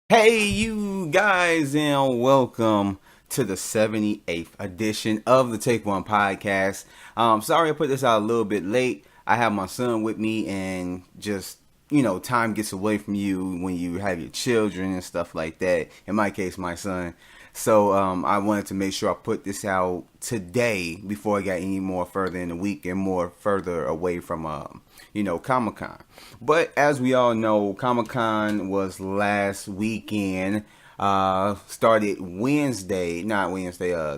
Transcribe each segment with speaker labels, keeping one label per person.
Speaker 1: Hey, you guys, and welcome to the 78th edition of the Take One podcast. Sorry I put this out a little bit late. I have my son with me, and just, time gets away from you when you have your children and stuff like that. In my case, my son. So I wanted to make sure I put this out today before I got any more further in the week and more further away from Comic Con. But as we all know, Comic Con was last weekend. Started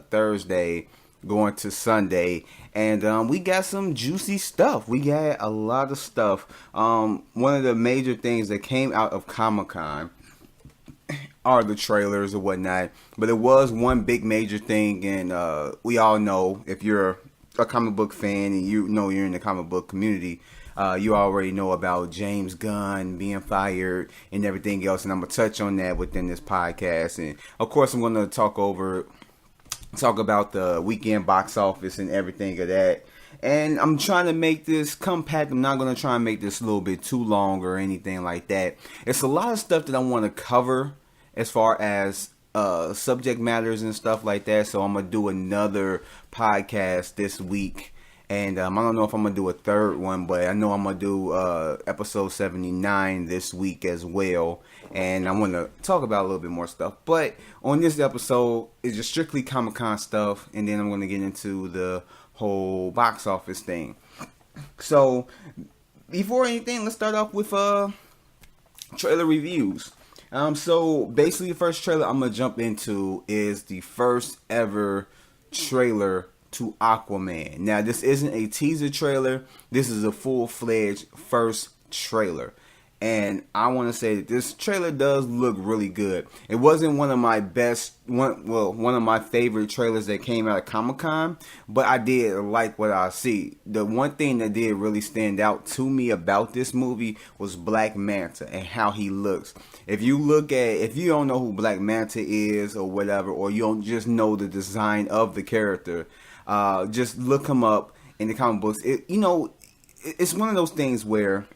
Speaker 1: Thursday, going to Sunday, and we got some juicy stuff. We got a lot of stuff. One of the major things that came out of Comic Con are the trailers or whatnot. But there was one big major thing, and we all know, if you're a comic book fan and you know you're in the comic book community, you already know about James Gunn being fired and everything else, and I'm gonna touch on that within this podcast. And of course, I'm gonna talk about the weekend box office and everything of that. And I'm trying to make this compact. I'm not going to try and make this a little bit too long or anything like that. It's a lot of stuff that I want to cover as far as subject matters and stuff like that. So I'm going to do another podcast this week. And I don't know if I'm going to do a third one, but I know I'm going to do episode 79 this week as well. And I want to talk about a little bit more stuff. But on this episode, it's just strictly Comic-Con stuff. And then I'm going to get into the whole box office thing. So, before anything, let's start off with trailer reviews. So basically the first trailer I'm going to jump into is the first ever trailer to Aquaman. Now, this isn't a teaser trailer. This is a full-fledged first trailer. And I want to say that this trailer does look really good. It wasn't one of my one of my favorite trailers that came out of Comic-Con, but I did like what I see. The one thing that did really stand out to me about this movie was Black Manta and how he looks. If you don't know who Black Manta is or whatever, or you don't just know the design of the character, just look him up in the comic books. It's one of those things where,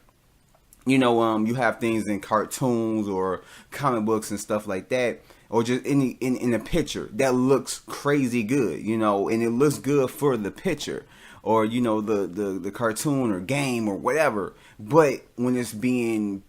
Speaker 1: you have things in cartoons or comic books and stuff like that, or just in a picture that looks crazy good, and it looks good for the picture, or the cartoon or game or whatever. But when it's being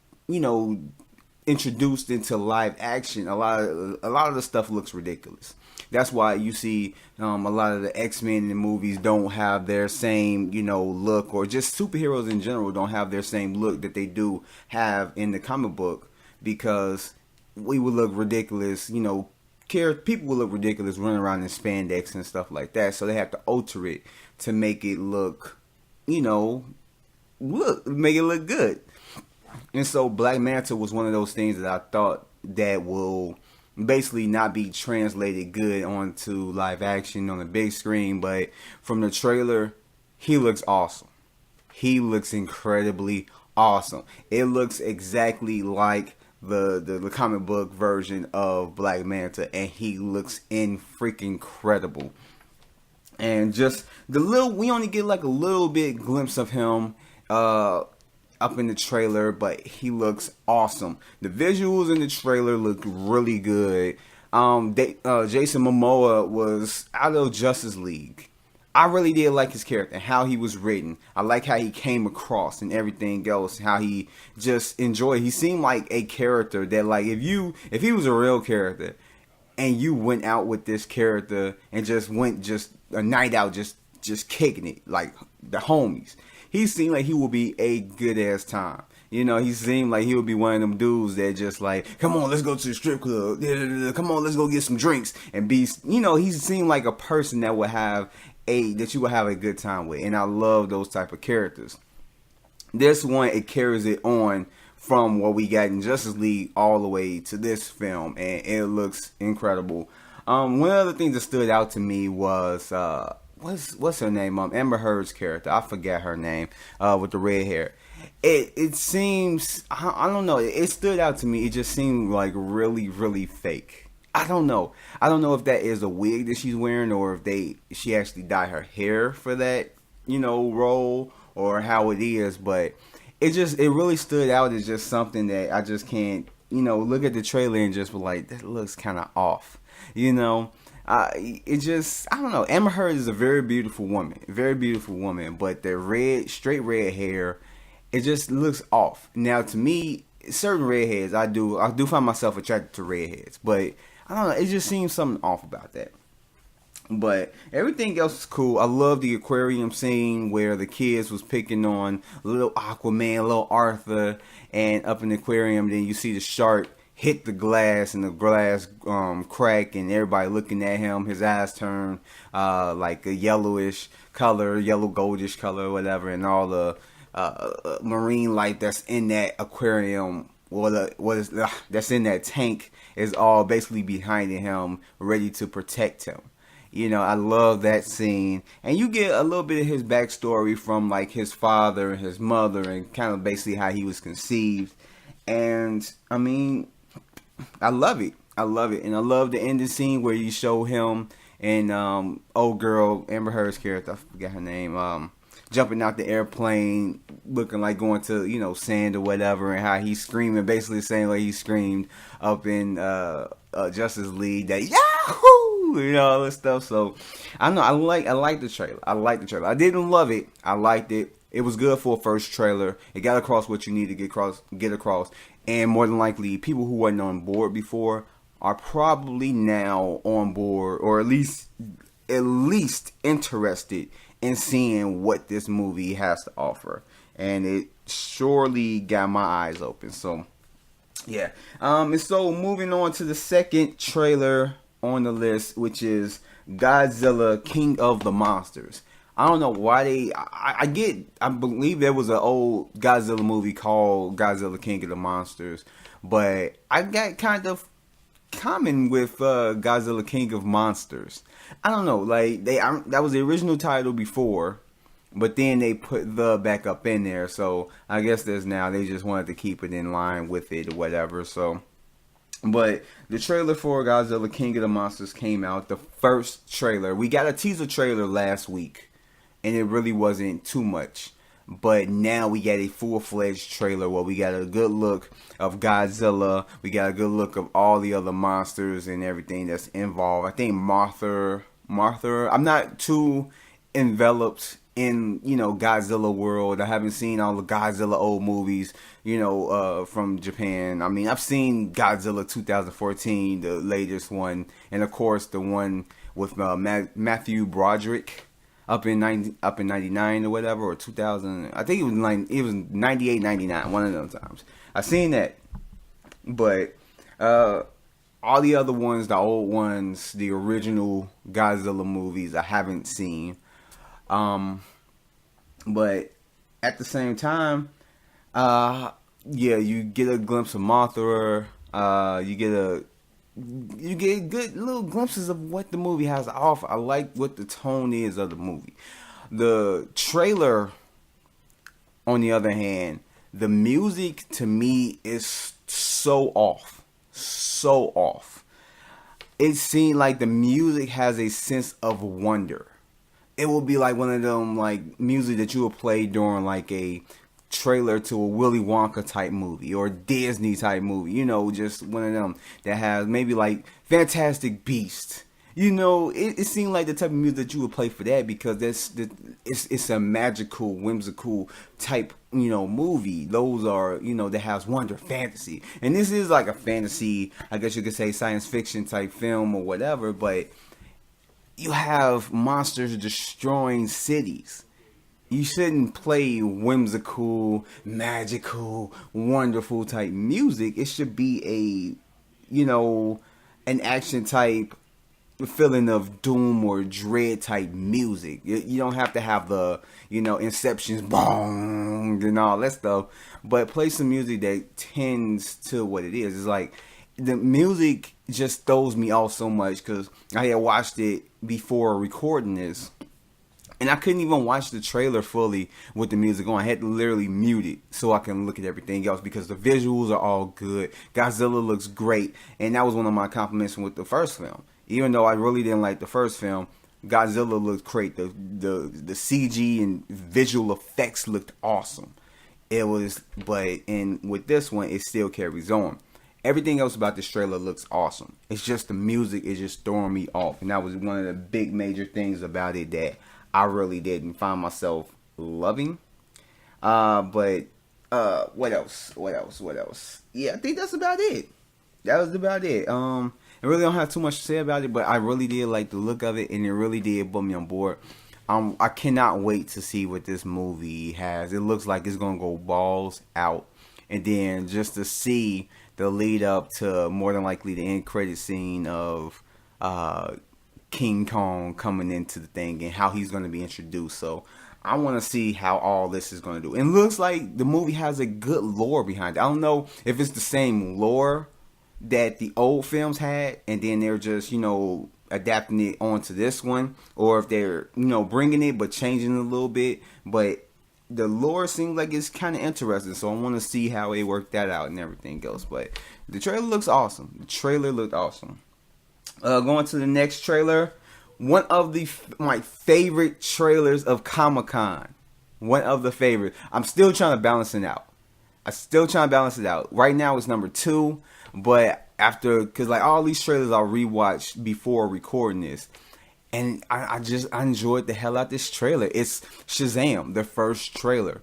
Speaker 1: introduced into live action, a lot of the stuff looks ridiculous. That's why you see a lot of the X-Men in the movies don't have their same, look, or just superheroes in general don't have their same look that they do have in the comic book, because we would look ridiculous, people would look ridiculous running around in spandex and stuff like that, so they have to alter it to make it look, make it look good. And so Black Manta was one of those things that I thought that will basically not be translated good onto live action on the big screen, but from the trailer, he looks awesome. He looks incredibly awesome. It looks exactly like the comic book version of Black Manta, and he looks freaking incredible. And just we only get like a little bit glimpse of him up in the trailer, but he looks awesome. The visuals in the trailer look really good. Jason Momoa was out of Justice League. I really did like his character and how he was written. I like how he came across and everything else. How he just enjoyed. He seemed like a character that, like, if he was a real character and you went out with this character and just went a night out just kicking it like the homies, he seemed like he would be a good ass time. He seemed like he would be one of them dudes that just like, come on, let's go to the strip club. Come on, let's go get some drinks and be. He seemed like a person that you would have a good time with, and I love those type of characters. This one, it carries it on from what we got in Justice League all the way to this film, and it looks incredible. One of the things that stood out to me was what's her name? Amber Heard's character. I forget her name. With the red hair. It seems, I don't know. It stood out to me. It just seemed like really, really fake. I don't know. I don't know if that is a wig that she's wearing, or if she actually dyed her hair for that, role, or how it is. But it really stood out as just something that I just can't, look at the trailer and just be like, that looks kind of off. It just, I don't know. Amber Heard is a very beautiful woman, but the straight red hair, it just looks off. Now, to me, certain redheads, I do find myself attracted to redheads, but I don't know. It just seems something off about that. But everything else is cool. I love the aquarium scene where the kids was picking on little Aquaman, little Arthur, and up in the aquarium, then you see the shark hit the glass and the glass crack, and everybody looking at him. His eyes turn like a yellowish color, yellow goldish color, or whatever, and all the marine life that's in that aquarium, that's in that tank, is all basically behind him, ready to protect him. I love that scene. And you get a little bit of his backstory from like his father and his mother and kind of basically how he was conceived. And I mean, I love it. And I love the ending scene where you show him and old girl, Amber Heard's character, I forget her name, jumping out the airplane, looking like going to, sand or whatever, and how he's screaming, basically the same way he screamed up in Justice League, that Yahoo! All this stuff. So I don't know, I like the trailer. I didn't love it. I liked it. It was good for a first trailer. It got across what you need to get across. And more than likely, people who wasn't on board before are probably now on board, or at least interested in seeing what this movie has to offer. And it surely got my eyes open. So yeah. And so moving on to the second trailer on the list, which is Godzilla King of the Monsters. I don't know why I believe there was an old Godzilla movie called Godzilla King of the Monsters, but I got kind of common with Godzilla King of Monsters. I don't know, like that was the original title before, but then they put the back up in there, so I guess they just wanted to keep it in line with it or whatever. So, but the trailer for Godzilla King of the Monsters came out. The first trailer, we got a teaser trailer last week, and it really wasn't too much. But now we got a full-fledged trailer where we got a good look of Godzilla. We got a good look of all the other monsters and everything that's involved. I think Martha, I'm not too enveloped in, Godzilla world. I haven't seen all the Godzilla old movies, from Japan. I mean, I've seen Godzilla 2014, the latest one. And, of course, the one with Matthew Broderick. Up in 99 or whatever, or 2000. I think it was 98, 99, one of those times. I seen that, but all the other ones, the old ones, the original Godzilla movies, I haven't seen. But at the same time, you get a glimpse of Mothra. You get good little glimpses of what the movie has to offer. I like what the tone is of the movie. The trailer, on the other hand, the music to me is so off. It seemed like the music has a sense of wonder. It will be like one of them like music that you would play during like a trailer to a Willy Wonka type movie or Disney type movie, just one of them that has maybe like Fantastic Beasts. It seemed like the type of music that you would play for that, because it's a magical, whimsical type, movie. Those are, that has wonder, fantasy. And this is like a fantasy, I guess you could say science fiction type film or whatever, but you have monsters destroying cities. You shouldn't play whimsical, magical, wonderful type music. It should be an action type feeling of doom or dread type music. You don't have to have the, Inception's bong and all that stuff, but play some music that tends to what it is. It's like the music just throws me off so much, because I had watched it before recording this. And I couldn't even watch the trailer fully with the music on. I had to literally mute it so I can look at everything else, because the visuals are all good. Godzilla looks great. And that was one of my compliments with the first film. Even though I really didn't like the first film, Godzilla looked great. The CG and visual effects looked awesome. But with this one, it still carries on. Everything else about this trailer looks awesome. It's just the music is just throwing me off. And that was one of the big major things about it that I really didn't find myself loving. But what else? Yeah, I think that's about it. That was about it. I really don't have too much to say about it, but I really did like the look of it, and it really did put me on board. I cannot wait to see what this movie has. It looks like it's gonna go balls out, and then just to see the lead up to more than likely the end credit scene of King Kong coming into the thing and how he's gonna be introduced. So I want to see how all this is going to do. And it looks like the movie has a good lore behind it. I don't know if it's the same lore that the old films had, and then they're just, adapting it onto this one, or if they're, bringing it but changing it a little bit. But the lore seems like it's kind of interesting, so I want to see how they work that out and everything else. But the trailer looks awesome. The trailer looked awesome. Going to the next trailer. One of my favorite trailers of Comic-Con. One of the favorite. I'm still trying to balance it out. Right now it's number 2. But because like all these trailers I rewatched before recording this. And I enjoyed the hell out this trailer. It's Shazam, the first trailer.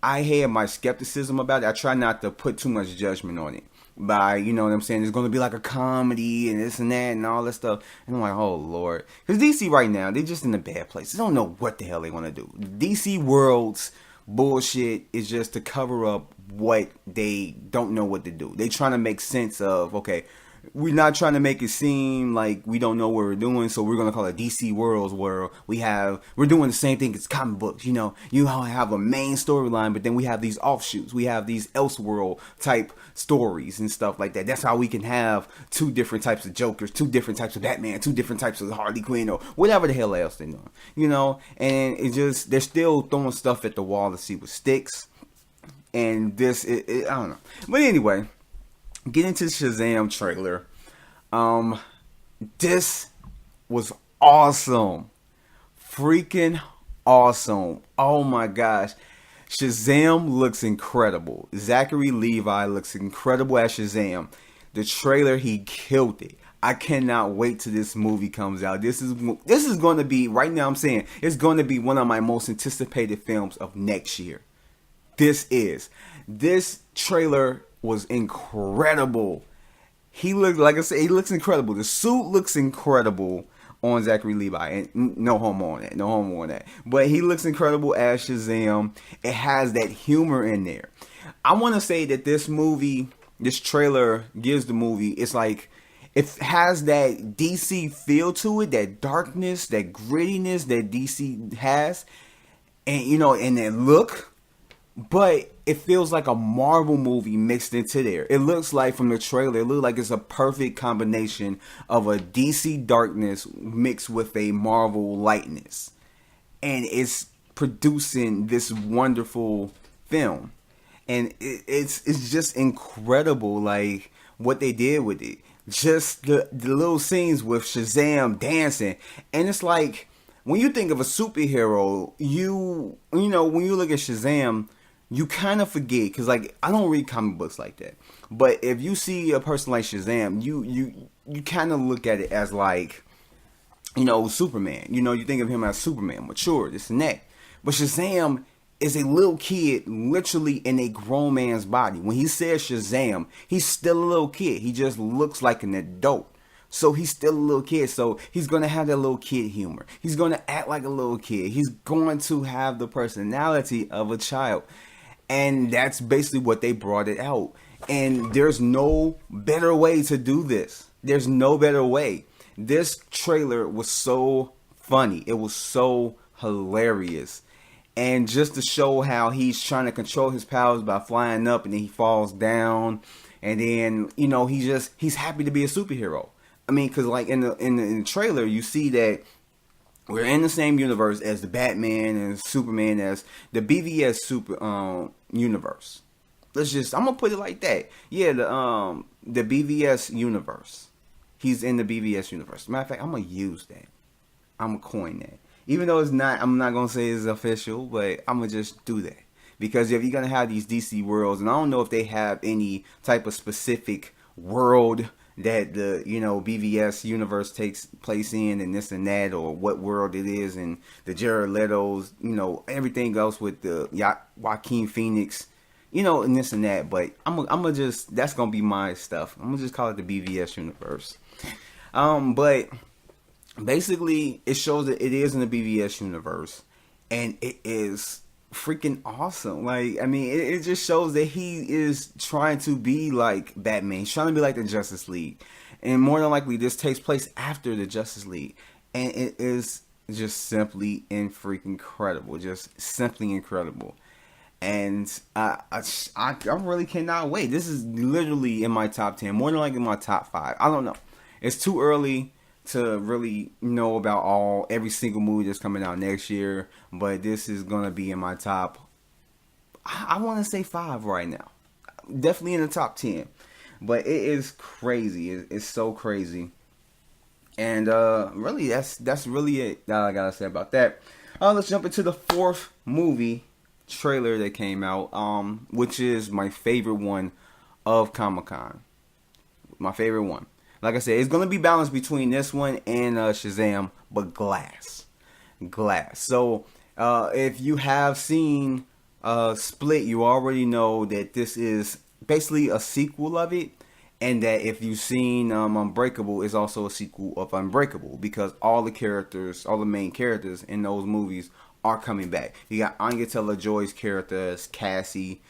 Speaker 1: I had my skepticism about it. I try not to put too much judgment on it. By, you know what I'm saying, it's going to be like a comedy and this and that and all that stuff. And I'm like, oh, Lord. Because DC right now, they're just in a bad place. They don't know what the hell they want to do. DC World's bullshit is just to cover up what they don't know what to do. They trying to make sense of, okay, we're not trying to make it seem like we don't know what we're doing, so we're going to call it DC World's world. We're doing the same thing as comic books, you have a main storyline, but then we have these offshoots. We have these Elseworld type stories and stuff like that. That's how we can have 2 different types of Jokers, 2 different types of Batman, 2 different types of Harley Quinn, or whatever the hell else they're doing, and it just, they're still throwing stuff at the wall to see what sticks. And this, I don't know. But anyway, get into the Shazam trailer. This was awesome. Freaking awesome. Oh my gosh. Shazam looks incredible. Zachary Levi looks incredible as Shazam. The trailer, he killed it. I cannot wait till this movie comes out. This is going to be, right now I'm saying, it's going to be one of my most anticipated films of next year. This trailer was incredible. He looked, like I said, he looks incredible. The suit looks incredible on Zachary Levi, and no homo on that. But he looks incredible as Shazam. It has that humor in there. I want to say that this trailer gives the movie, it's like, it has that DC feel to it, that darkness, that grittiness that DC has, and and that look. But it feels like a Marvel movie mixed into there. It looks like, from the trailer, it looks like it's a perfect combination of a DC darkness mixed with a Marvel lightness. And it's producing this wonderful film. And it's just incredible, like, what they did with it. Just the little scenes with Shazam dancing. And it's like, when you think of a superhero, when you look at Shazam, you kind of forget, because like, I don't read comic books like that. But if you see a person like Shazam, you kind of look at it as like, Superman. You think of him as Superman, mature, this and that. But Shazam is a little kid literally in a grown man's body. When he says Shazam, he's still a little kid. He just looks like an adult. So he's still a little kid. So he's going to have that little kid humor. He's going to act like a little kid. He's going to have the personality of a child. And that's basically what they brought it out. And there's no better way to do this. There's no better way. This trailer was so funny. It was so hilarious. And just to show how he's trying to control his powers by flying up and then he falls down. And then, he's happy to be a superhero. I mean, because like in the trailer, you see that we're in the same universe as the Batman and Superman, as the BVS universe. I'm gonna put it like that. Yeah, the BVS universe. He's in the BVS universe. Matter of fact, I'm gonna use that. I'm gonna coin that. Even though it's not, I'm not gonna say it's official, but I'm gonna just do that. Because if you're gonna have these DC worlds, and I don't know if they have any type of specific world that the BVS universe takes place in, and this and that, or what world it is, and the Jared Leto's, everything else with the Joaquin Phoenix, and this and that. But I'm gonna just, that's gonna be my stuff. I'm gonna just call it the BVS universe. But basically, it shows that it is in the BVS universe, and it is freaking awesome. Like, I mean, it just shows that he is trying to be like Batman. He's trying to be like the Justice League, and more than likely, this takes place after the Justice League, and it is just simply freaking incredible, just simply incredible. And I really cannot wait. This is literally in my top 10, more than likely my top 5. I don't know. It's too early to really know about every single movie that's coming out next year, but this is gonna be in my top, I want to say 5 right now, definitely in the top 10. But it is crazy. It's so crazy. And really, that's really it that I gotta say about that. Let's jump into the 4th movie trailer that came out, which is my favorite one of Comic-Con. My favorite one. Like I said, it's going to be balanced between this one and Shazam, but Glass. So, if you have seen Split, you already know that this is basically a sequel of it. And that if you've seen Unbreakable, it's also a sequel of Unbreakable. Because all the main characters in those movies are coming back. You got Anya Taylor-Joy's character as Cassie.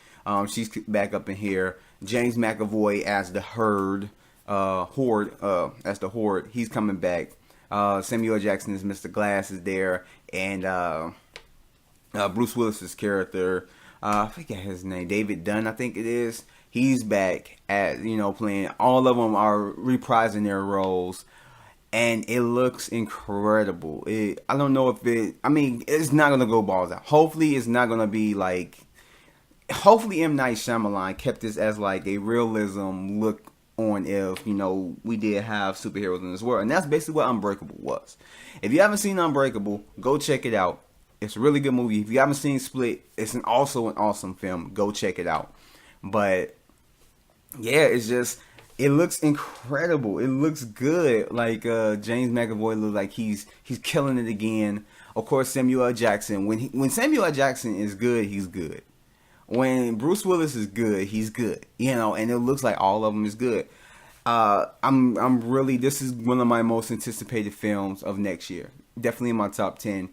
Speaker 1: She's back up in here. James McAvoy as the Horde. As the Horde, he's coming back. Samuel Jackson as Mr. Glass is there, and Bruce Willis's character, I forget his name, David Dunn, I think it is. He's back at playing. All of them are reprising their roles, and it looks incredible. I don't know if it's not gonna go balls out. Hopefully, it's not gonna be like. Hopefully, M. Night Shyamalan kept this as like a realism look on if we did have superheroes in this world, and that's basically what Unbreakable was. If you haven't seen Unbreakable, go check it out. It's a really good movie. If you haven't seen Split, it's also an awesome film. Go check it out. But yeah, it looks incredible. It looks good. Like James McAvoy looks like he's killing it again. Of course, Samuel L. Jackson. When Samuel L. Jackson is good, he's good. When Bruce Willis is good, he's good, and it looks like all of them is good. I'm really, this is one of my most anticipated films of next year. Definitely in my top 10.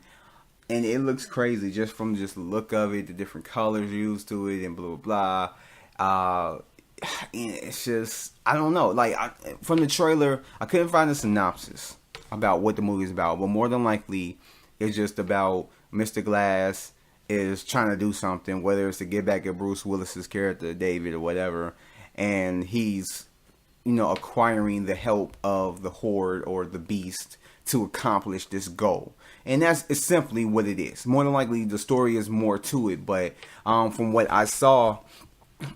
Speaker 1: And it looks crazy just from the look of it, the different colors used to it, and blah, blah, blah. And it's just, I don't know. Like, from the trailer, I couldn't find a synopsis about what the movie is about, but more than likely, it's just about Mr. Glass is trying to do something, whether it's to get back at Bruce Willis's character, David, or whatever, and he's, acquiring the help of the Horde or the Beast to accomplish this goal. And it's simply what it is. More than likely, the story is more to it, but from what I saw,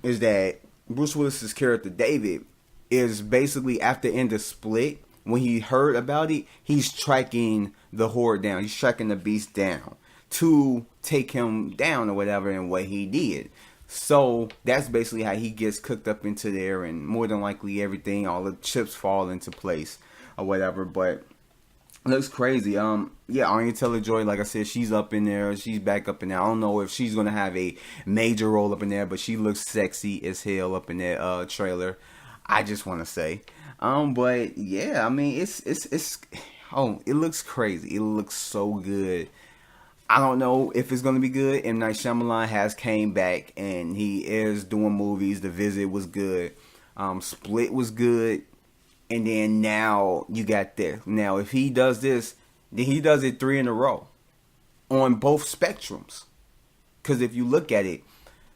Speaker 1: is that Bruce Willis's character, David, is basically after the end of Split, when he heard about it, he's tracking the Horde down. He's tracking the Beast down to take him down or whatever, and what he did. So that's basically how he gets cooked up into there, and more than likely everything, all the chips fall into place or whatever. But it looks crazy. Anya Taylor-Joy, like I said, she's up in there. She's back up in there. I don't know if she's gonna have a major role up in there, but she looks sexy as hell up in that trailer. I just want to say, but yeah, I mean, it looks crazy. It looks so good. I don't know if it's going to be good. M. Night Shyamalan has came back, and he is doing movies. The Visit was good. Split was good. And then now you got this. Now, if he does this, then he does it 3 in a row on both spectrums. Because if you look at it,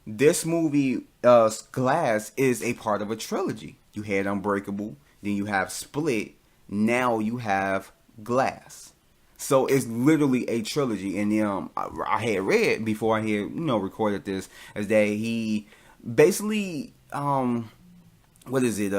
Speaker 1: this movie, Glass, is a part of a trilogy. You had Unbreakable, then you have Split, now you have Glass. So it's literally a trilogy. And I had read before I had recorded this, is that he basically what is it?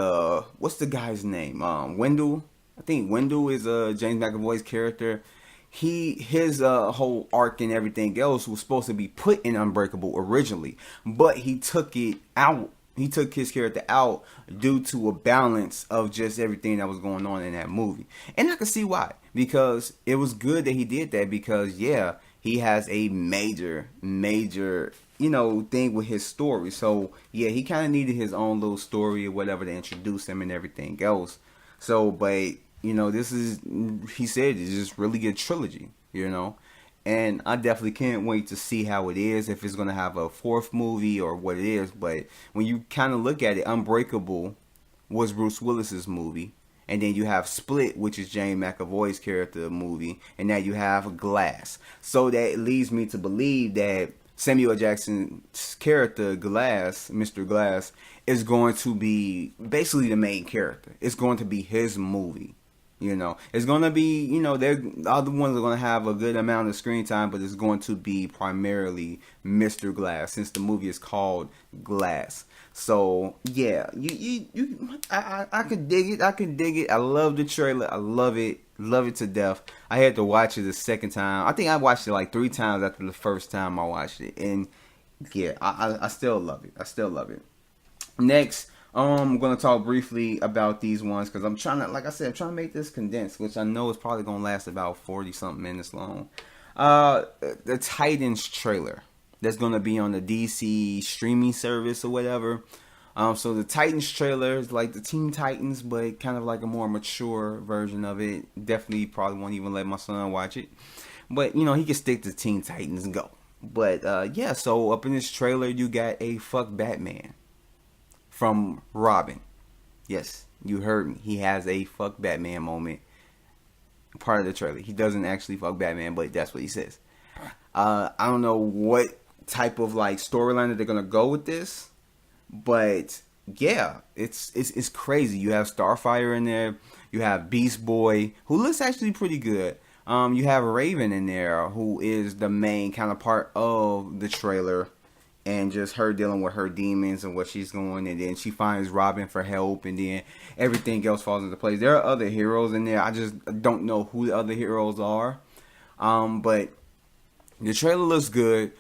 Speaker 1: What's the guy's name? Wendell. I think Wendell is James McAvoy's character. His whole arc and everything else was supposed to be put in Unbreakable originally, but he took it out he took his character out due to a balance of just everything that was going on in that movie. And I can see why, because it was good that he did that, because yeah, he has a major thing with his story. So yeah, he kind of needed his own little story or whatever to introduce him and everything else. So, but this is, he said, it's just really good trilogy, and I definitely can't wait to see how it is, if it's going to have a fourth movie or what it is. But when you kind of look at it, Unbreakable was Bruce Willis's movie, and then you have Split, which is James McAvoy's character movie, and now you have Glass. So that leads me to believe that Samuel L. Jackson's character, Glass, Mr. Glass, is going to be basically the main character. It's going to be his movie. It's going to be, they're, the other ones are going to have a good amount of screen time, but it's going to be primarily Mr. Glass, since the movie is called Glass. So, yeah, I could dig it. I can dig it. I love the trailer. I love it. Love it to death. I had to watch it a second time. I think I watched it like 3 times after the first time I watched it. And, yeah, I still love it. I still love it. Next, I'm going to talk briefly about these ones, because I'm trying to, like I said, I'm trying to make this condensed, which I know is probably going to last about 40-something minutes long. The Titans trailer that's going to be on the DC streaming service or whatever. So the Titans trailer is like the Teen Titans, but kind of like a more mature version of it. Definitely probably won't even let my son watch it. But, he can stick to Teen Titans and go. But, yeah, so up in this trailer, you got a fuck Batman from Robin. Yes, you heard me. He has a fuck Batman moment. Part of the trailer. He doesn't actually fuck Batman, but that's what he says. I don't know what type of like storyline that they're gonna go with this, but yeah, it's crazy. You have Starfire in there. You have Beast Boy, who looks actually pretty good. You have Raven in there, who is the main kind of part of the trailer. And just her dealing with her demons and what she's going, and then she finds Robin for help, and then everything else falls into place. There are other heroes in there. I just don't know who the other heroes are. But the trailer looks good.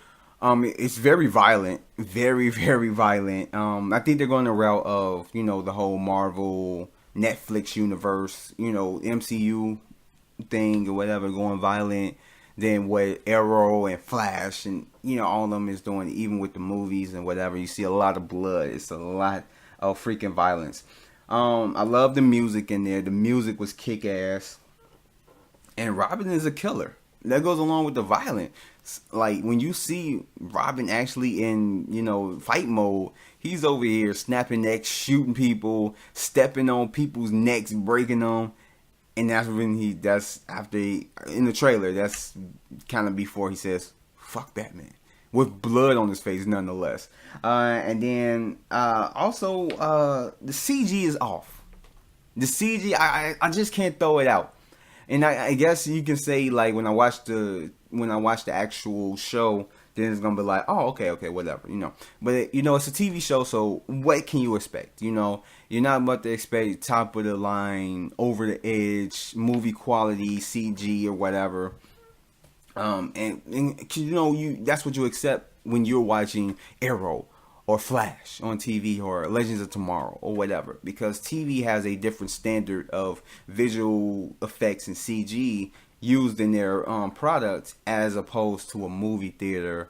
Speaker 1: It's very violent, very, very violent. I think they're going the route of, the whole Marvel Netflix universe, MCU thing or whatever, going violent. Than what Arrow and Flash and all of them is doing, even with the movies and whatever. You see a lot of blood. It's a lot of freaking violence. I love the music in there. The music was kick ass. And Robin is a killer. That goes along with the violence. Like when you see Robin actually in fight mode, he's over here snapping necks, shooting people, stepping on people's necks, breaking them. And that's when that's after in the trailer, that's kind of before he says, fuck Batman. With blood on his face, nonetheless. And then, also, the CG is off. The CG, I just can't throw it out. And I guess you can say, like, when I watch the actual show, then it's gonna be like, oh, okay, whatever, But it's a TV show, so what can you expect? You're not about to expect top of the line, over the edge, movie quality, CG or whatever. And that's what you accept when you're watching Arrow or Flash on TV or Legends of Tomorrow or whatever, because TV has a different standard of visual effects and CG used in their products as opposed to a movie theater,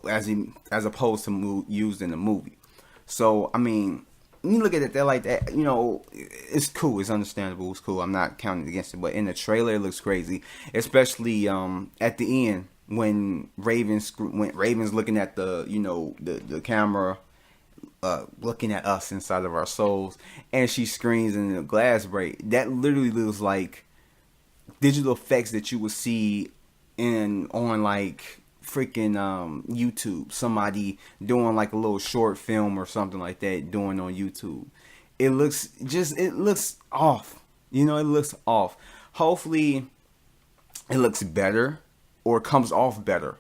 Speaker 1: as opposed to used in a movie. So, I mean, when you look at it there like that, it's cool. It's understandable. It's cool. I'm not counting against it. But in the trailer, it looks crazy. Especially at the end when Raven's looking at the camera, looking at us inside of our souls, and she screams and the glass break. That literally looks like digital effects that you would see on like freaking YouTube, somebody doing like a little short film or something like that, doing on YouTube. It looks off. It looks off. Hopefully it looks better or comes off better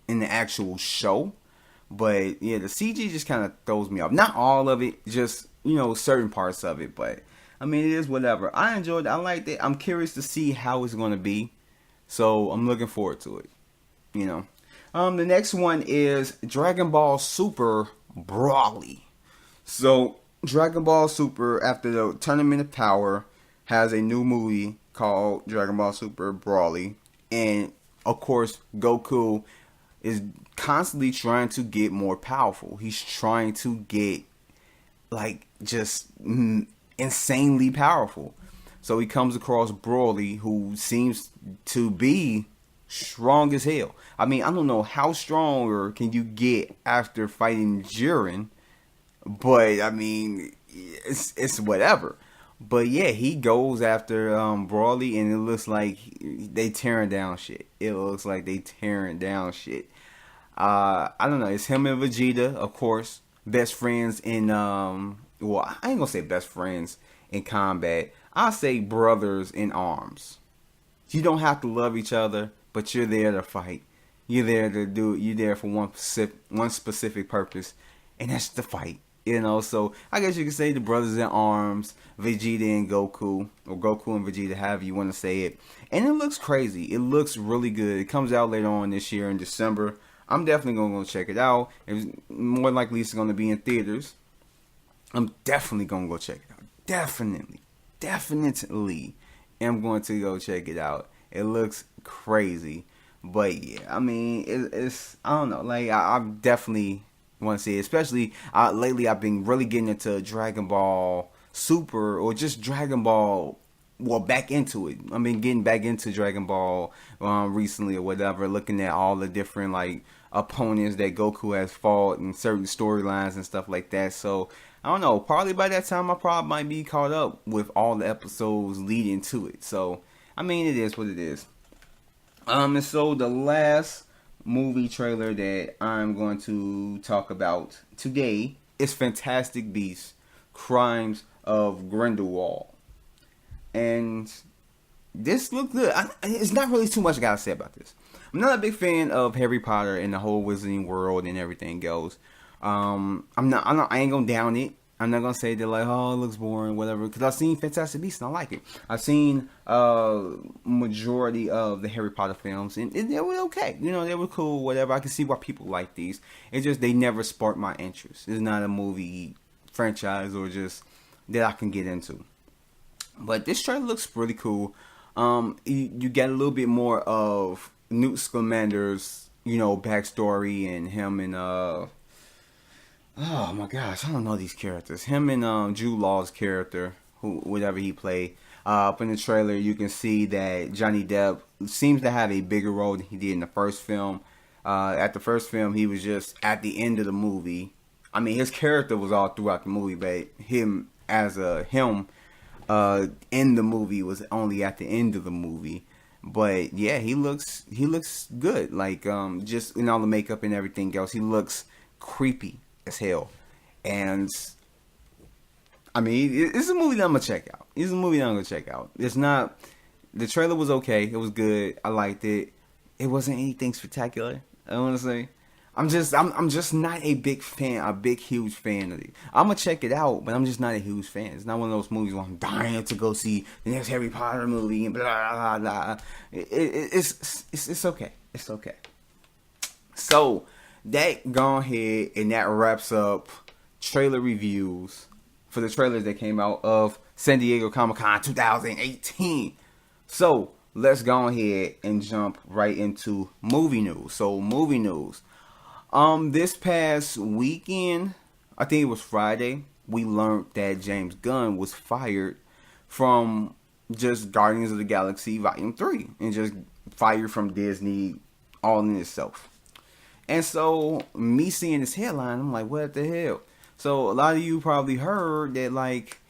Speaker 1: in the actual show. But yeah, the CG just kind of throws me off. Not all of it, just certain parts of it. But I mean, it is whatever. I enjoyed it. I liked it. I'm curious to see how it's going to be. So I'm looking forward to it. The next one is Dragon Ball Super Broly. So Dragon Ball Super, after the Tournament of Power, has a new movie called Dragon Ball Super Broly, and of course Goku is constantly trying to get more powerful. He's trying to get like just insanely powerful. So he comes across Broly, who seems to be strong as hell. I mean, I don't know how stronger can you get after fighting Jiren, but I mean, it's whatever. But yeah, he goes after Broly, and it looks like they tearing down shit. It looks like they tearing down shit. I don't know. It's him and Vegeta, of course, best friends in well, I ain't gonna say best friends in combat. I'll say brothers in arms. You don't have to love each other, but you're there to fight. You're there to do. You're there for one specific purpose, and that's the fight. You know, so I guess you could say the brothers in arms, Vegeta and Goku, or Goku and Vegeta, however you want to say it. And it looks crazy. It looks really good. It comes out later on this year in December. I'm definitely going to go check it out. It's more likely it's going to be in theaters. I'm definitely going to go check it out. Definitely am going to go check it out. It looks crazy. But yeah, I mean, it's I don't know. Like, I definitely want to see it. Especially lately, I've been really getting into Dragon Ball Super, or just Dragon Ball. Well, back into it. I've been getting back into Dragon Ball recently or whatever, looking at all the different like opponents that Goku has fought and certain storylines and stuff like that. So I don't know. Probably by that time, I probably might be caught up with all the episodes leading to it. So I mean, it is what it is. And so the last movie trailer that I'm going to talk about today is Fantastic Beasts: Crimes of Grindelwald. And this looked good. It's not really too much I gotta say about this. I'm not a big fan of Harry Potter and the whole wizarding world and everything goes. I ain't gonna down it. I'm not gonna say that like, oh, it looks boring, whatever. Because I've seen Fantastic Beasts and I like it. I've seen majority of the Harry Potter films and they were okay. You know, they were cool, whatever. I can see why people like these. It's just they never sparked my interest. It's not a movie franchise or just that I can get into. But this trailer looks really cool. You get a little bit more of Newt Scamander's, you know, backstory, and him and oh my gosh, I don't know these characters. Him and Jude Law's character, whatever he played. Up in the trailer, you can see that Johnny Depp seems to have a bigger role than he did in the first film. At the first film, he was just at the end of the movie. I mean, his character was all throughout the movie, but him as in the movie was only at the end of the movie. But yeah, he looks good. Like just in all the makeup and everything else, he looks creepy as hell. And I mean, it's a movie that I'm gonna check out. It's not. The trailer was okay. It was good. I liked it. It wasn't anything spectacular, I want to say. I'm just not a big fan, huge fan of it. I'm gonna check it out, but I'm just not a huge fan. It's not one of those movies where I'm dying to go see the next Harry Potter movie and blah blah blah. It's okay. It's okay. So that gone ahead and that wraps up trailer reviews for the trailers that came out of San Diego Comic-Con 2018. So let's go ahead and jump right into movie news. So movie news. This past weekend, I think it was Friday, we learned that James Gunn was fired from just Guardians of the Galaxy Volume 3 and just fired from Disney all in itself. And so, me seeing this headline, I'm like, what the hell? So, a lot of you probably heard that, like,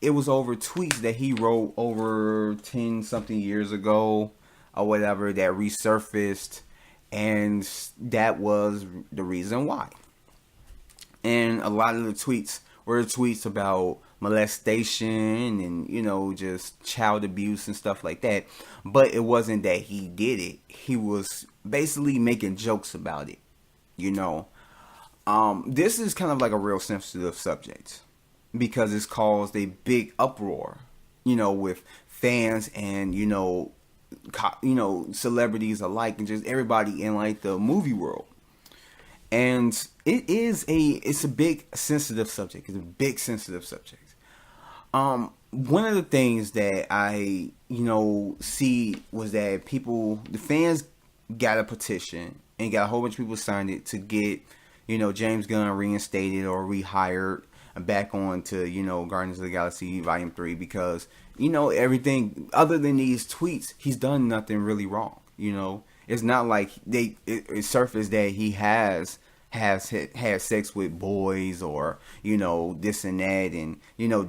Speaker 1: it was over tweets that he wrote over 10 something years ago or whatever that resurfaced. And that was the reason why. And a lot of the tweets were tweets about molestation and, you know, just child abuse and stuff like that. But it wasn't that he did it. He was basically making jokes about it, you know. This is kind of like a real sensitive subject because it's caused a big uproar, you know, with fans and, you know, celebrities alike and just everybody in like the movie world. And it's a big sensitive subject. It's a big sensitive subject. One of the things that I, see was that the fans got a petition and got a whole bunch of people signed it to get, James Gunn reinstated or rehired back on to, Guardians of the Galaxy Volume 3 because, everything other than these tweets, he's done nothing really wrong. It's not like it surfaced that he has had sex with boys or, this and that and,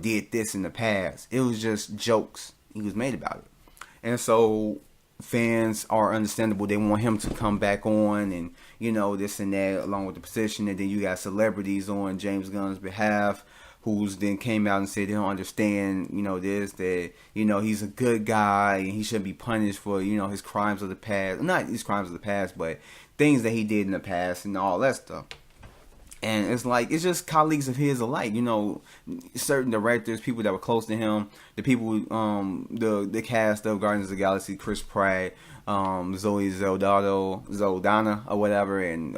Speaker 1: did this in the past. It was just jokes he was made about it. And so fans are understandable. They want him to come back on and, this and that along with the position. And then you got celebrities on James Gunn's behalf who's then came out and said they don't understand, that, he's a good guy and he should be punished for, his crimes of the past. Not his crimes of the past, but things that he did in the past and all that stuff. And it's like, it's just colleagues of his alike, certain directors, people that were close to him, the people, the cast of Guardians of the Galaxy, Chris Pratt, Zoe Saldana or whatever, and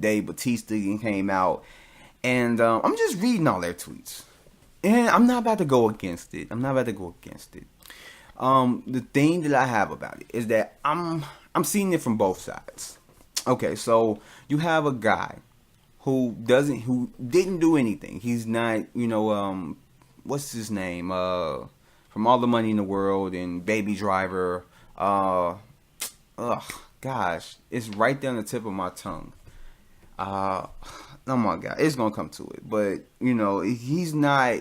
Speaker 1: Dave Bautista came out. And I'm just reading all their tweets. And I'm not about to go against it. The thing that I have about it is that I'm seeing it from both sides. Okay, so you have a guy who didn't do anything. He's not, what's his name? From All the Money in the World and Baby Driver. Gosh, it's right there on the tip of my tongue. Oh my God, it's gonna come to it. But he's not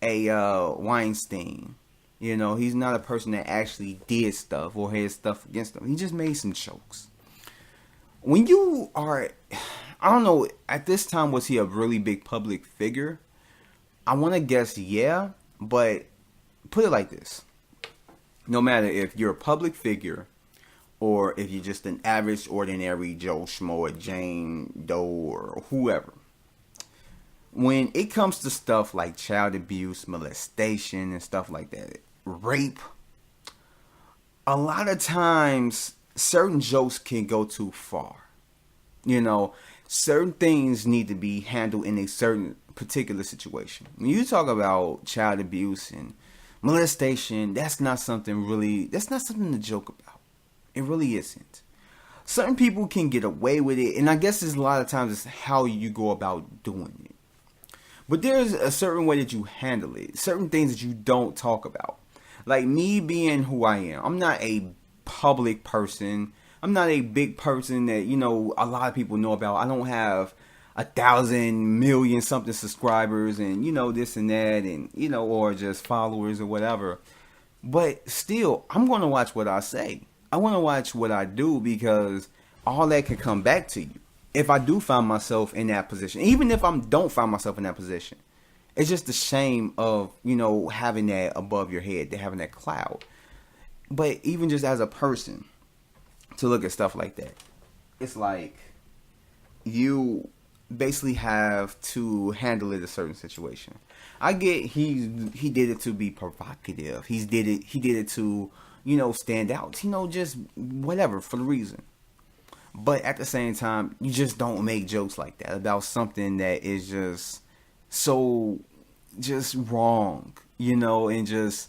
Speaker 1: a Weinstein. He's not a person that actually did stuff or had stuff against him. He just made some jokes. When you are, I don't know, at this time, was he a really big public figure? I want to guess yeah, but put it like this. No matter if you're a public figure or if you're just an average, ordinary Joe Schmo or Jane Doe or whoever, when it comes to stuff like child abuse, molestation, and stuff like that, rape, a lot of times certain jokes can go too far. Certain things need to be handled in a certain particular situation. When you talk about child abuse and molestation, that's not something to joke about. It really isn't. Certain people can get away with it, and I guess there's a lot of times it's how you go about doing it. But there's a certain way that you handle it. Certain things that you don't talk about. Like me being who I am. I'm not a public person. I'm not a big person that, a lot of people know about. I don't have 1,000 million something subscribers and, this and that and, or just followers or whatever. But still, I'm going to watch what I say. I want to watch what I do because all that can come back to you. If I do find myself in that position, even if I don't find myself in that position, it's just the shame of, having that above your head, having that cloud. But even just as a person, to look at stuff like that, it's like you basically have to handle it a certain situation. I get he did it to be provocative. He did it to, stand out. Just whatever for the reason. But at the same time, you just don't make jokes like that about something that is just so just wrong, and just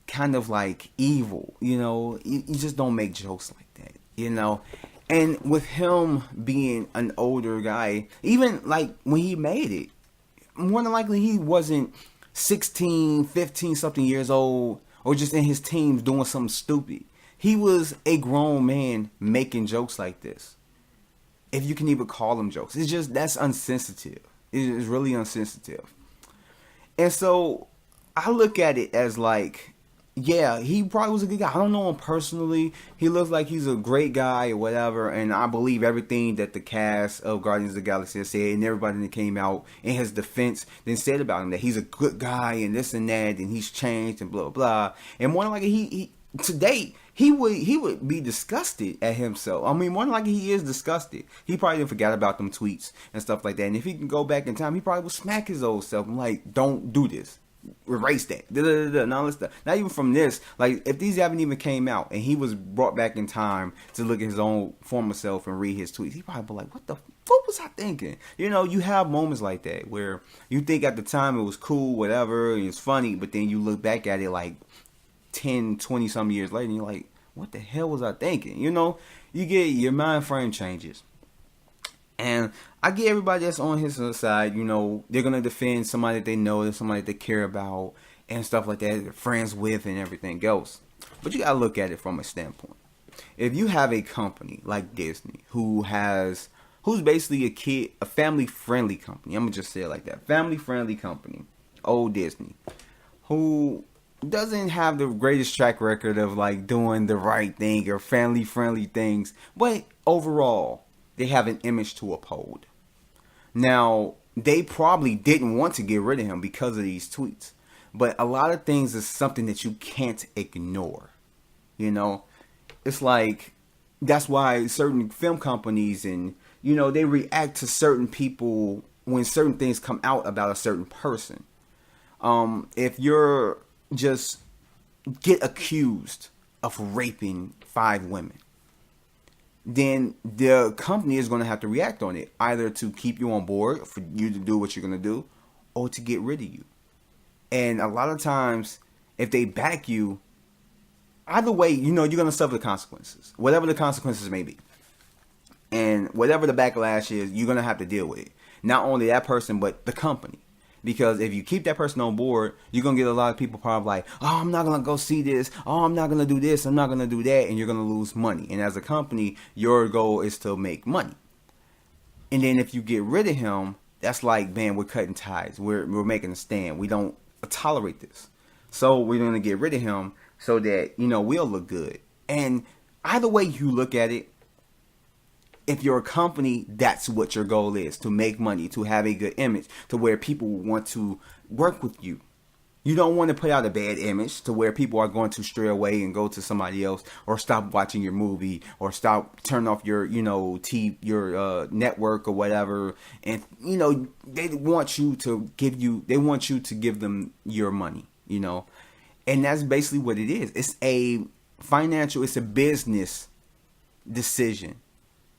Speaker 1: kind of like evil, you just don't make jokes like that, and with him being an older guy, even like when he made it, more than likely he wasn't 16, 15 something years old or just in his teens doing something stupid. He was a grown man making jokes like this, if you can even call them jokes. It's just, that's unsensitive. It is really insensitive. And so I look at it as like, yeah, he probably was a good guy. I don't know him personally. He looks like he's a great guy or whatever. And I believe everything that the cast of Guardians of the Galaxy has said, and everybody that came out in his defense then said about him, that he's a good guy and this and that, and he's changed and blah, blah, blah. And more than likely, he to date, he would be disgusted at himself. I mean, more than likely he is disgusted. He probably didn't forget about them tweets and stuff like that. And if he can go back in time, he probably would smack his old self. I'm like, don't do this. erase that. And all this stuff. Not even from this. Like, if these haven't even came out and he was brought back in time to look at his own former self and read his tweets, he probably be like, what was I thinking? You know, you have moments like that where you think at the time it was cool, whatever, and it's funny, but then you look back at it like 10, 20 some years later and you're like, what the hell was I thinking? You know, you get your mind frame changes. And I get everybody that's on his side, you know, they're going to defend somebody that they know, somebody that they care about, and stuff like that, they're friends with and everything else. But you got to look at it from a standpoint. If you have a company like Disney who's basically a family-friendly company, I'm going to just say it like that, family-friendly company, old Disney, who doesn't have the greatest track record of like doing the right thing or family-friendly things, but overall, they have an image to uphold. Now, they probably didn't want to get rid of him because of these tweets. But a lot of things is something that you can't ignore. You know? It's like, that's why certain film companies and, you know, they react to certain people when certain things come out about a certain person. If you're just get accused of raping 5 women, then the company is going to have to react on it, either to keep you on board for you to do what you're going to do, or to get rid of you. And a lot of times, if they back you, either way, you know, you're going to suffer the consequences, whatever the consequences may be. And whatever the backlash is, you're going to have to deal with it. Not only that person, but the company. Because if you keep that person on board, you're going to get a lot of people probably like, oh, I'm not going to go see this. Oh, I'm not going to do this. I'm not going to do that. And you're going to lose money. And as a company, your goal is to make money. And then if you get rid of him, that's like, man, we're cutting ties. We're making a stand. We don't tolerate this. So we're going to get rid of him so that, you know, we'll look good. And either way you look at it, if you're a company, that's what your goal is, to make money, to have a good image, to where people want to work with you. You don't want to put out a bad image to where people are going to stray away and go to somebody else, or stop watching your movie, or turn off your, you know, your network or whatever. And, you know, they want you to give them your money, you know. And that's basically what it is. It's a business decision.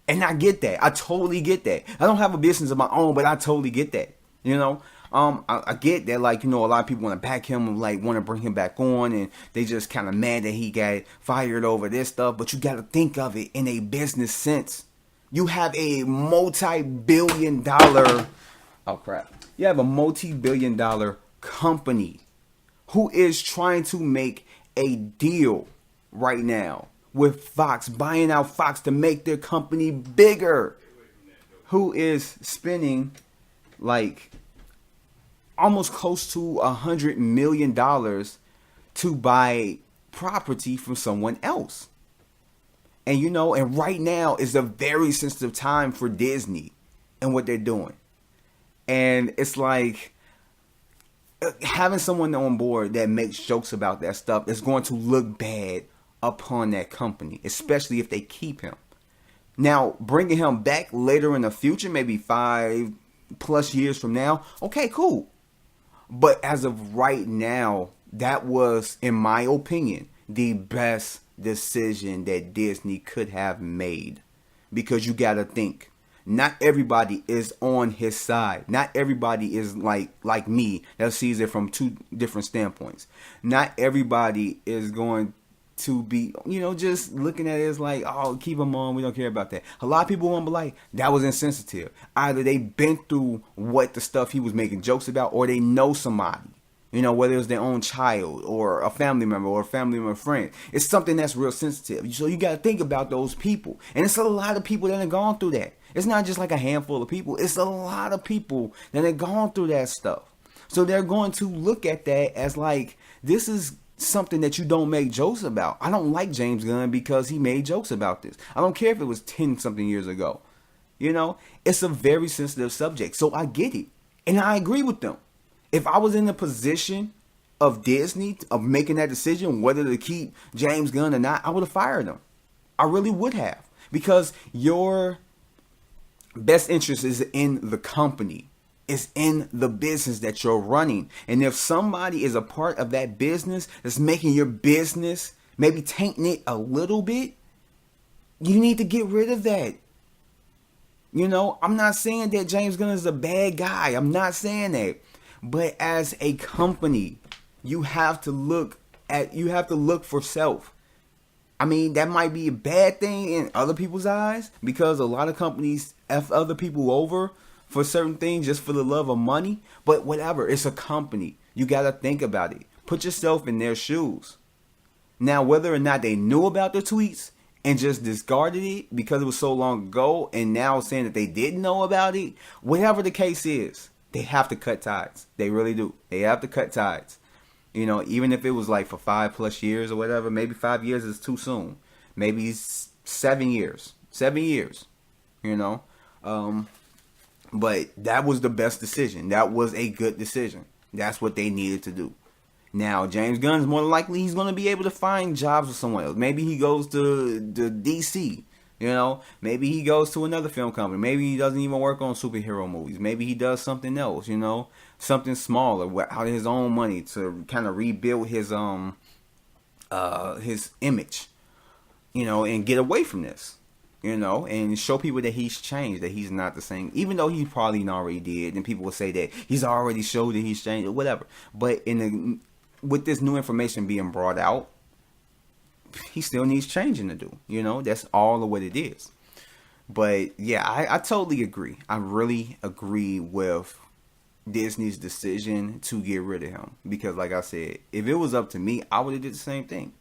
Speaker 1: And I get that. I totally get that. I don't have a business of my own, but I totally get that. You know, I get that, like, you know, a lot of people want to back him, like, want to bring him back on, and they just kind of mad that he got fired over this stuff. But you got to think of it in a business sense. You have a multi-billion-dollar, you have a multi-billion-dollar company who is trying to make a deal right now with Fox, buying out Fox to make their company bigger, who is spending like almost close to $100 million to buy property from someone else. And, you know, and right now is a very sensitive time for Disney and what they're doing. And it's like, having someone on board that makes jokes about that stuff is going to look bad upon that company, especially if they keep him. Now, bringing him back later in the future, maybe 5+ years from now, okay, cool. But as of right now, that was, in my opinion, the best decision that Disney could have made. Because you got to think, not everybody is on his side. Not everybody is like me that sees it from 2 different standpoints. Not everybody is going to be, you know, just looking at it as like, oh, keep him on, we don't care about that. A lot of people won't be like, that was insensitive. Either they've been through what the stuff he was making jokes about, or they know somebody, you know, whether it's their own child or a family member or a family member friend. It's something that's real sensitive. So you got to think about those people. And it's a lot of people that have gone through that. It's not just like a handful of people. It's a lot of people that have gone through that stuff. So they're going to look at that as like, this is something that you don't make jokes about. I don't like James Gunn because he made jokes about this. I don't care if it was 10 something years ago. You know, it's a very sensitive subject. So I get it. And I agree with them. If I was in the position of Disney, of making that decision, whether to keep James Gunn or not, I would have fired him. I really would have. Because your best interest is in the company. is in the business that you're running. And if somebody is a part of that business that's making your business, maybe tainting it a little bit, you need to get rid of that. You know, I'm not saying that James Gunn is a bad guy. I'm not saying that. But as a company, you have to look for self. I mean, that might be a bad thing in other people's eyes because a lot of companies F other people over for certain things just for the love of money. But whatever, it's a company. You got to think about it. Put yourself in their shoes. Now, whether or not they knew about the tweets and just discarded it because it was so long ago and now saying that they didn't know about it, whatever the case is, they have to cut ties. They really do. They have to cut ties. You know, even if it was like for 5+ years or whatever, maybe 5 years is too soon. Maybe 7 years. 7 years, you know. But that was the best decision. That was a good decision. That's what they needed to do. Now, James Gunn is more likely he's going to be able to find jobs with someone else. Maybe he goes to DC, you know. Maybe he goes to another film company. Maybe he doesn't even work on superhero movies. Maybe he does something else, you know. Something smaller out of his own money to kind of rebuild his image, you know, and get away from this, you know, and show people that he's changed, that he's not the same, even though he probably already did, and people will say that he's already showed that he's changed or whatever. But with this new information being brought out, he still needs changing to do, you know. That's all of what it is. But yeah, I totally agree. I really agree with Disney's decision to get rid of him, because like I said, if it was up to me, I would have did the same thing.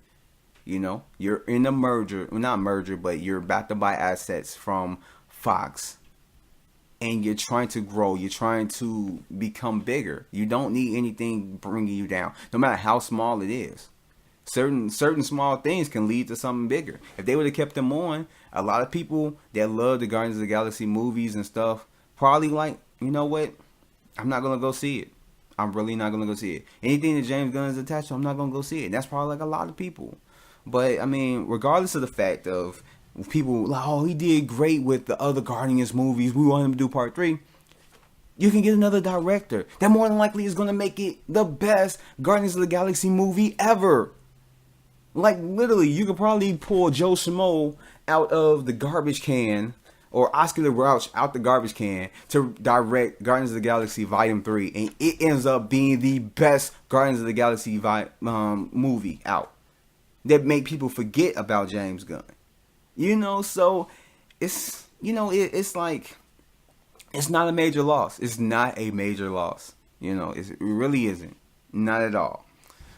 Speaker 1: You know, you're in a merger, well, not merger, but you're about to buy assets from Fox, and you're trying to grow, you're trying to become bigger. You don't need anything bringing you down, no matter how small it is. Certain small things can lead to something bigger. If they would have kept them on, a lot of people that love the Guardians of the Galaxy movies and stuff probably like, you know what, I'm not going to go see it. I'm really not going to go see it. Anything that James Gunn is attached to, I'm not going to go see it. That's probably like a lot of people. But, I mean, regardless of the fact of people, like, oh, he did great with the other Guardians movies, we want him to do part 3. You can get another director that more than likely is going to make it the best Guardians of the Galaxy movie ever. Like, literally, you could probably pull Joe Schmo out of the garbage can, or Oscar the Grouch out the garbage can, to direct Guardians of the Galaxy Volume 3. And it ends up being the best Guardians of the Galaxy movie out. That make people forget about James Gunn. You know, so it's, you know, it's like, it's not a major loss. It's not a major loss. You know, it really isn't. Not at all.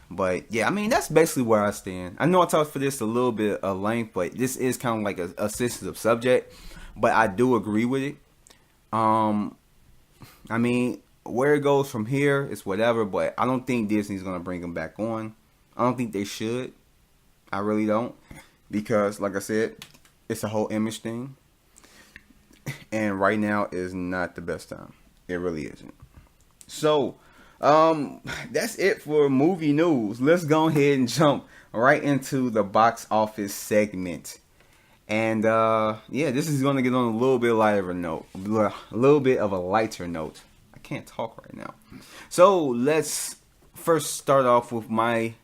Speaker 1: But yeah, I mean, that's basically where I stand. I know I talked for this a little bit of length, but this is kind of like a sensitive subject. But I do agree with it. I mean, where it goes from here is whatever, but I don't think Disney's going to bring him back on. I don't think they should. I really don't. Because, like I said, it's a whole image thing. And right now is not the best time. It really isn't. So, that's it for movie news. Let's go ahead and jump right into the box office segment. And yeah, this is going to get on a little bit lighter note, a little bit of a lighter note. I can't talk right now. So let's first start off with my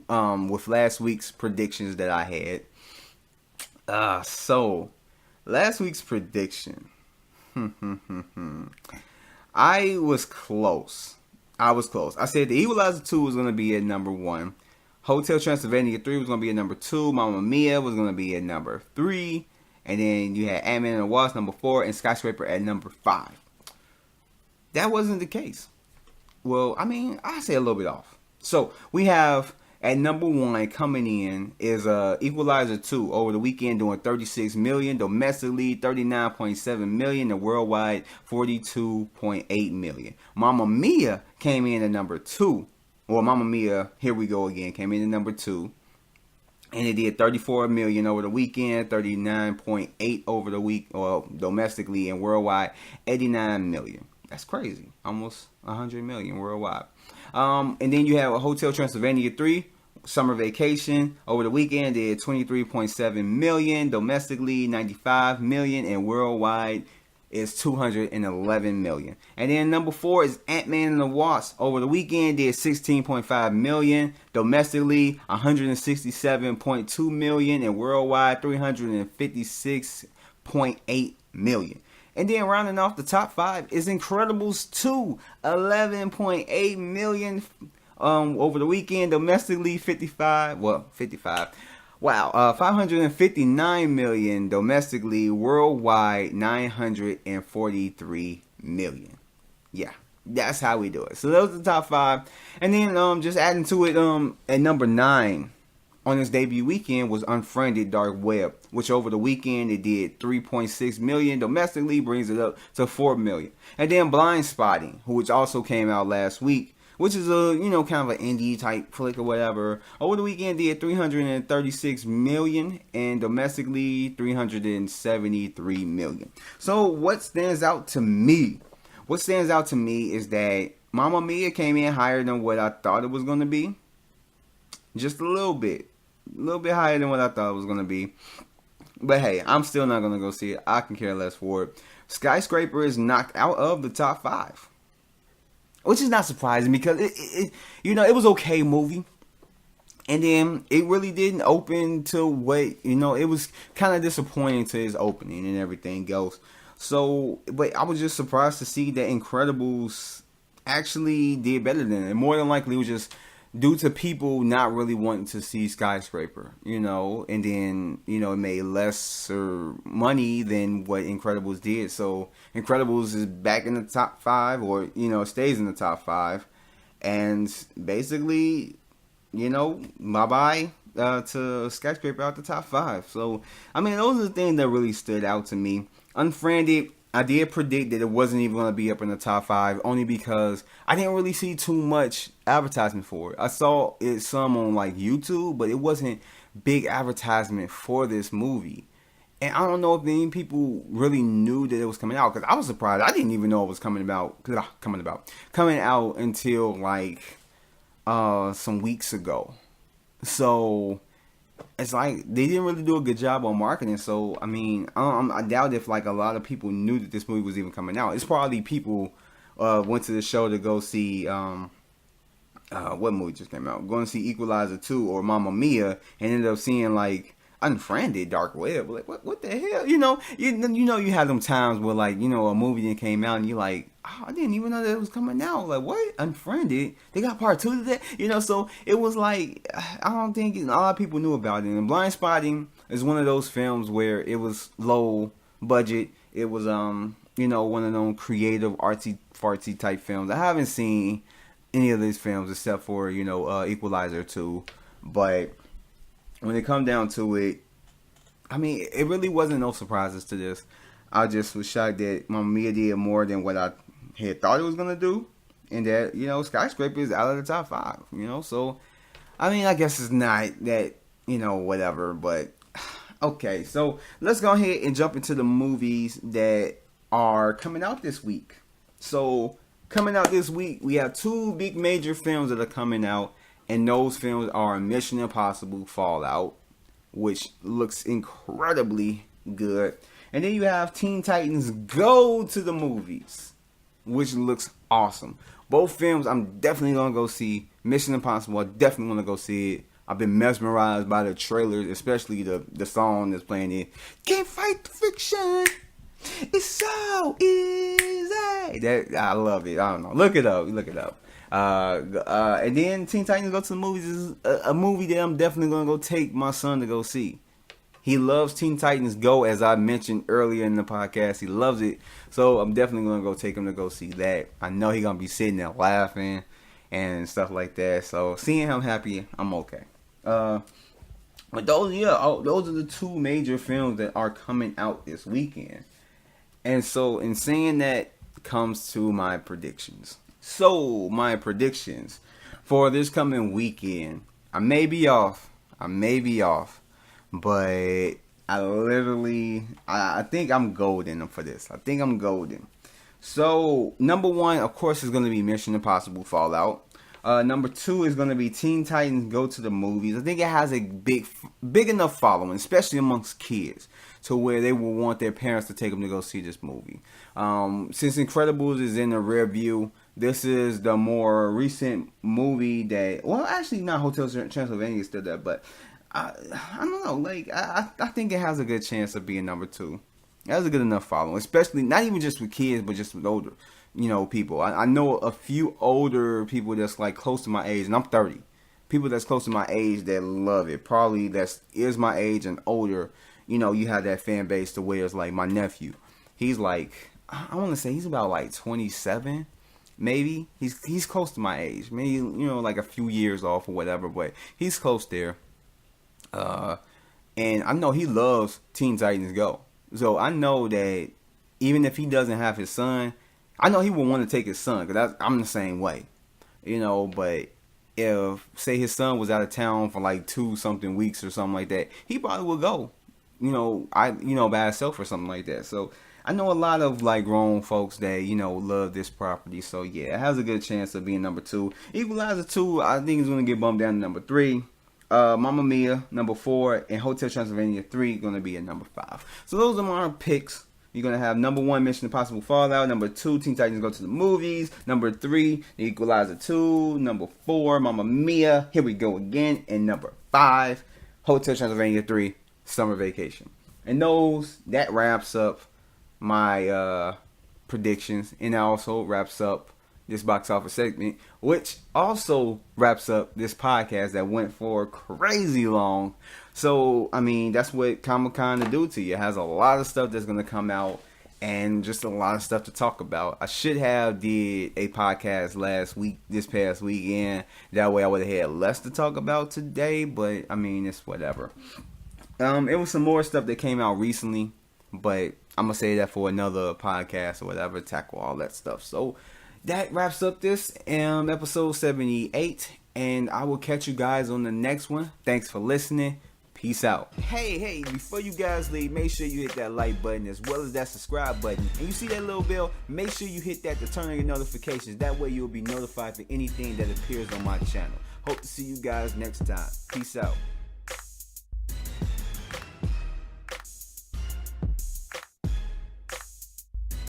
Speaker 1: with last week's predictions that I had. So last week's prediction, I was close. I said The Equalizer 2 was going to be at number 1. Hotel Transylvania 3 was going to be at number 2. Mamma Mia was going to be at number 3. And then you had Ant-Man and the Wasp number 4 and Skyscraper at number 5. That wasn't the case. Well, I mean, I say a little bit off. So we have at number 1 coming in is Equalizer 2 over the weekend doing 36 million domestically, 39.7 million, and worldwide 42.8 million. Mamma Mia came in at number 2. Well, Mamma Mia, Here We Go Again, came in at number 2. And it did 34 million over the weekend, 39.8 over the week, well, domestically, and worldwide 89 million. That's crazy. Almost 100 million worldwide. And then you have a Hotel Transylvania 3, Summer Vacation, over the weekend did 23.7 million, domestically 95 million, and worldwide is 211 million. And then number 4 is Ant-Man and the Wasp. Over the weekend did 16.5 million. Domestically 167.2 million, and worldwide 356.8 million. And then rounding off the top 5 is Incredibles 2, 11.8 million over the weekend. Domestically 55. Wow, 559 million domestically. Worldwide 943 million. Yeah, that's how we do it. So those are the top 5. And then just adding to it, at number 9 on its debut weekend was Unfriended Dark Web, which over the weekend it did 3.6 million domestically, brings it up to 4 million. And then Blind Spotting, which also came out last week, which is a, kind of an indie type flick or whatever. Over the weekend did 336 million, and domestically 373 million. So what stands out to me? What stands out to me is that Mamma Mia came in higher than what I thought it was going to be. Just a little bit. A little bit higher than what I thought it was going to be. But hey, I'm still not going to go see it. I can care less for it. Skyscraper is knocked out of the top 5. Which is not surprising because it was okay movie. And then it really didn't open to what, it was kind of disappointing to its opening and everything else. So, but I was just surprised to see that Incredibles actually did better than it. More than likely it was just due to people not really wanting to see Skyscraper, and then, it made lesser money than what Incredibles did. So Incredibles is back in the top 5, or, stays in the top 5. And basically, bye-bye to Skyscraper out the top 5. So, I mean, those are the things that really stood out to me. Unfriended, I did predict that it wasn't even going to be up in the top 5, only because I didn't really see too much advertisement for it. I saw it some on like YouTube, but it wasn't big advertisement for this movie. And I don't know if any people really knew that it was coming out, because I was surprised. I didn't even know it was coming out until like some weeks ago. So it's like they didn't really do a good job on marketing. So I mean, I doubt if like a lot of people knew that this movie was even coming out. It's probably people went to the show to go see what movie just came out, going to see Equalizer 2 or Mamma Mia, and ended up seeing like Unfriended Dark Web. Like what the hell? You have them times where like a movie that came out and you're like, oh, I didn't even know that it was coming out. Like what? Unfriended? They got part 2 of that? So it was like, I don't think a lot of people knew about it. And Blind Spotting is one of those films where it was low budget. It was one of those creative artsy fartsy type films. I haven't seen any of these films except for Equalizer 2, but when it come down to it, I mean, it really wasn't no surprises to this. I just was shocked that Mamma Mia did more than what I had thought it was going to do. And that, Skyscraper is out of the top 5, So, I mean, I guess it's not that, whatever. But, okay. So, let's go ahead and jump into the movies that are coming out this week. So, coming out this week, we have 2 big major films that are coming out. And those films are Mission Impossible Fallout, which looks incredibly good. And then you have Teen Titans Go to the Movies, which looks awesome. Both films I'm definitely going to go see. Mission Impossible, I definitely want to go see it. I've been mesmerized by the trailers, especially the song that's playing it. Can't fight the fiction. It's so easy. I love it. I don't know. Look it up. And then Teen Titans Go to the Movies is a movie that I'm definitely going to go take my son to go see. He loves Teen Titans Go, as I mentioned earlier in the podcast. He loves it. So I'm definitely going to go take him to go see that. I know he's going to be sitting there laughing and stuff like that. So seeing him happy, I'm okay. But those are the 2 major films that are coming out this weekend. And so in saying that comes to my predictions. So, my predictions for this coming weekend. I may be off, but I think I'm golden for this. I think I'm golden. So, number 1, of course, is going to be Mission Impossible Fallout. Number 2 is going to be Teen Titans Go to the Movies. I think it has a big enough following, especially amongst kids, to where they will want their parents to take them to go see this movie. Since Incredibles is in the rear view, this is the more recent movie that, well, actually not Hotel Transylvania is still there, but I don't know, like, I think it has a good chance of being number 2. It has a good enough following, especially, not even just with kids, but just with older, people. I know a few older people that's, like, close to my age, and I'm 30. People that's close to my age that love it. Probably is my age and older. You have that fan base to where it's like my nephew. He's like, I want to say he's about, like, 27. Maybe he's close to my age, maybe like a few years off or whatever, but he's close there. And I know he loves Teen Titans Go, so I know that even if he doesn't have his son, I know he will want to take his son, because I'm the same way, But if, say, his son was out of town for like 2-something weeks or something like that, he probably would go, by himself or something like that. So I know a lot of, like, grown folks that, love this property. So, yeah, it has a good chance of being number 2. Equalizer 2, I think is going to get bumped down to number 3. Mamma Mia, number 4. And Hotel Transylvania 3 going to be at number 5. So those are my picks. You're going to have number 1, Mission Impossible Fallout. Number 2, Teen Titans Go to the Movies. Number 3, The Equalizer 2. Number 4, Mamma Mia, Here We Go Again. And number 5, Hotel Transylvania 3, Summer Vacation. And that wraps up my predictions, and that also wraps up this box office segment, which also wraps up this podcast that went for crazy long. So, I mean, that's what Comic-Con to do to you. It has a lot of stuff that's going to come out, and just a lot of stuff to talk about. I should have did a podcast this past weekend. That way I would have had less to talk about today, but, I mean, it's whatever. It was some more stuff that came out recently, but I'm going to say that for another podcast or whatever, tackle all that stuff. So that wraps up this episode 78, and I will catch you guys on the next one. Thanks for listening. Peace out. Hey, before you guys leave, make sure you hit that like button as well as that subscribe button. And you see that little bell? Make sure you hit that to turn on your notifications. That way you'll be notified for anything that appears on my channel. Hope to see you guys next time. Peace out.